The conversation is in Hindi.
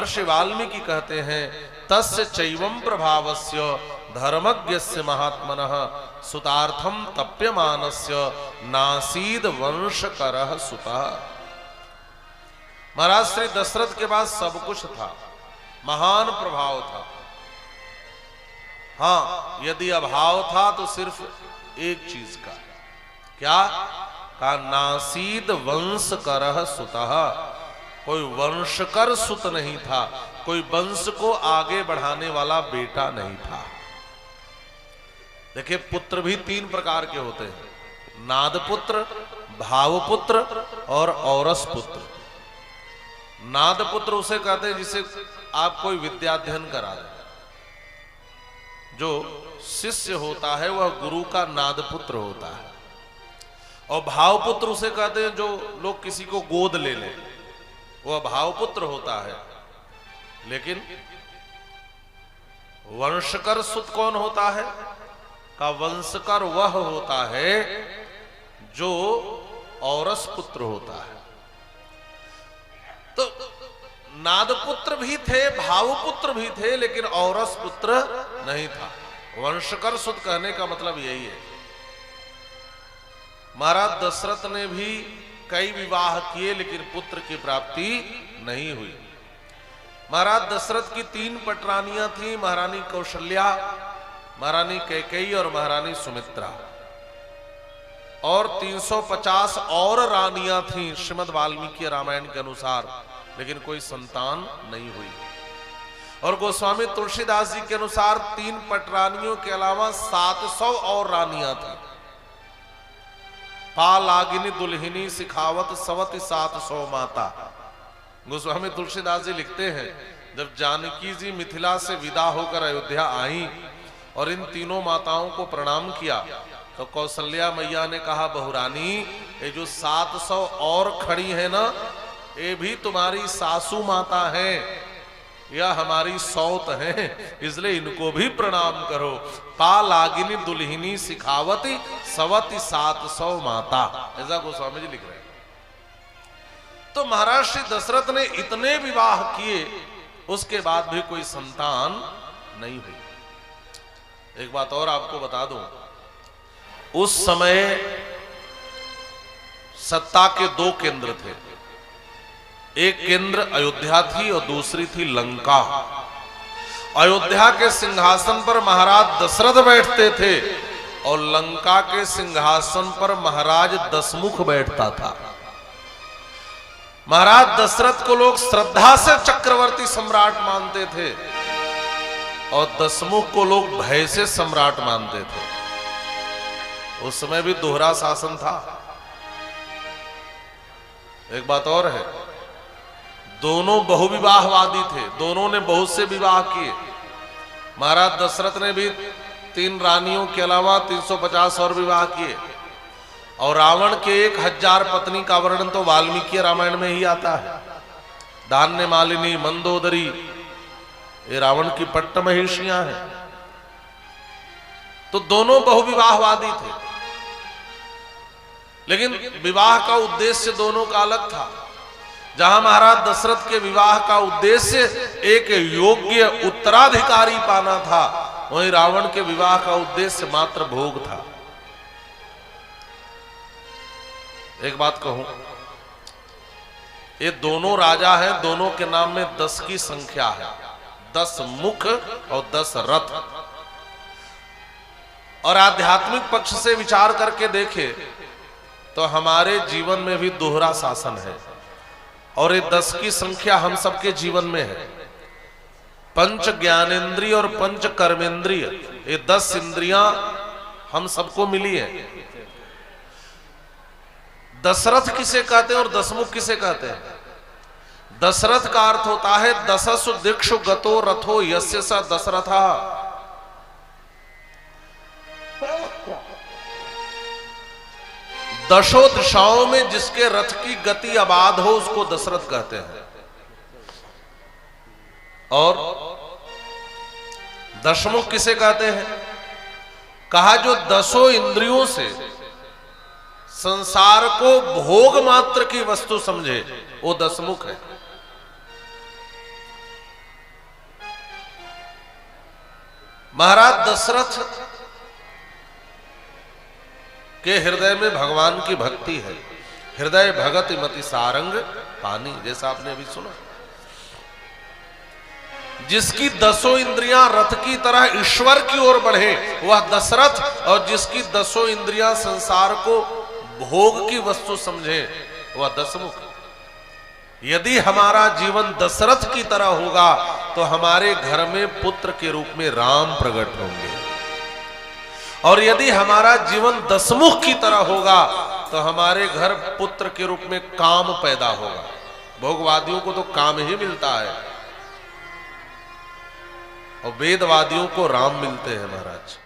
महर्षि वाल्मीकि कहते हैं तस्य चैवं प्रभावस्य धर्मज्ञस्य महात्मनः सुतार्थम तप्यमानस्य नासीद वंशकरः सुतः। महाराज श्री दशरथ के पास सब कुछ था, महान प्रभाव था। हाँ, यदि अभाव था तो सिर्फ एक चीज का, क्या का नासीद वंशकरः सुतः, कोई वंशकर सुत नहीं था, कोई वंश को आगे बढ़ाने वाला बेटा नहीं था। देखिए, पुत्र भी तीन प्रकार के होते हैं, नादपुत्र, भावपुत्र और औरस पुत्र। नादपुत्र उसे कहते हैं जिसे आप कोई विद्याध्ययन करा दें। जो शिष्य होता है वह गुरु का नादपुत्र होता है। और भावपुत्र उसे कहते हैं जो लोग किसी को गोद ले लें, वह भावपुत्र होता है। लेकिन वंशकर सुत कौन होता है? का वंशकर वह होता है जो औरस पुत्र होता है। तो नादपुत्र भी थे, भावपुत्र भी थे, लेकिन औरस पुत्र नहीं था। वंशकर सुत कहने का मतलब यही है। महाराज दशरथ ने भी कई विवाह किए लेकिन पुत्र की प्राप्ति नहीं हुई। महाराज दशरथ की तीन पटरानियां थी, महारानी कौशल्या, महारानी कैकेयी और महारानी सुमित्रा। और 350 और रानियां थीं श्रीमद् वाल्मीकि रामायण के अनुसार, लेकिन कोई संतान नहीं हुई। और गोस्वामी तुलसीदास जी के अनुसार 3 पटरानियों के अलावा 700 और रानियां थीं। पालागिनी दुल्हिनी सिखावत सवति 700 माता। गोस्वामी तुलसीदास जी लिखते हैं, जब जानकी जी मिथिला से विदा होकर अयोध्या आई और इन तीनों माताओं को प्रणाम किया, तो कौशल्या मैया ने कहा, बहुरानी, ये जो 700 और खड़ी है ना, ये भी तुम्हारी सासू माता है या हमारी सौत है, इसलिए इनको भी प्रणाम करो। पालागिनी दुल्हिनी सिखावती सवती 700 माता, ऐसा गोस्वामी जी लिख रहे हैं। तो महाराज श्री दशरथ ने इतने विवाह किए, उसके बाद भी कोई संतान नहीं हुई। एक बात और आपको बता दूं, उस समय सत्ता के 2 केंद्र थे। एक केंद्र अयोध्या थी और दूसरी थी लंका। अयोध्या के सिंहासन पर महाराज दशरथ बैठते थे और लंका के सिंहासन पर महाराज दशमुख बैठता था। महाराज दशरथ को लोग श्रद्धा से चक्रवर्ती सम्राट मानते थे और दशमुख को लोग भय से सम्राट मानते थे। उस समय भी दोहरा शासन था। एक बात और है, दोनों बहुविवाहवादी थे, दोनों ने बहुत से विवाह किए। महाराज दशरथ ने भी 3 रानियों के अलावा 350 और विवाह किए। और रावण के 1000 पत्नी का वर्णन तो वाल्मीकि रामायण में ही आता है। धान्य मालिनी, मंदोदरी, ये रावण की पट्ट महिषियां हैं। तो दोनों बहुविवाहवादी थे, लेकिन विवाह का उद्देश्य दोनों का अलग था। जहां महाराज दशरथ के विवाह का उद्देश्य एक योग्य उत्तराधिकारी पाना था, वहीं रावण के विवाह का उद्देश्य मात्र भोग था। एक बात कहूं, ये दोनों राजा हैं, दोनों के नाम में 10 की संख्या है, 10 मुख और 10 रथ। और आध्यात्मिक पक्ष से विचार करके देखें तो हमारे जीवन में भी दोहरा शासन है, और ये 10 की संख्या हम सबके जीवन में है। पंच ज्ञानेन्द्रिय और पंच कर्मेंद्रिय, ये 10 इंद्रियां हम सबको मिली है। दशरथ किसे कहते हैं और दशमुख किसे कहते हैं? दशरथ का अर्थ होता है दशसु दिक्षु गतो रथो यस्य स दशरथा। दशों दिशाओं में जिसके रथ की गति आबाद हो उसको दशरथ कहते हैं। और दशमुख किसे कहते हैं? कहा जो 10 इंद्रियों से संसार को भोग मात्र की वस्तु समझे, वो दशमुख है। महाराज दशरथ के हृदय में भगवान की भक्ति है। हृदय भगत मति सारंग पानी, जैसा आपने अभी सुना। जिसकी 10 इंद्रियां रथ की तरह ईश्वर की ओर बढ़े वह दशरथ, और जिसकी 10 इंद्रियां संसार को भोग की वस्तु समझे वह दशमुख। यदि हमारा जीवन दशरथ की तरह होगा तो हमारे घर में पुत्र के रूप में राम प्रकट होंगे, और यदि हमारा जीवन दशमुख की तरह होगा तो हमारे घर पुत्र के रूप में काम पैदा होगा। भोगवादियों को तो काम ही मिलता है और वेदवादियों को राम मिलते हैं महाराज।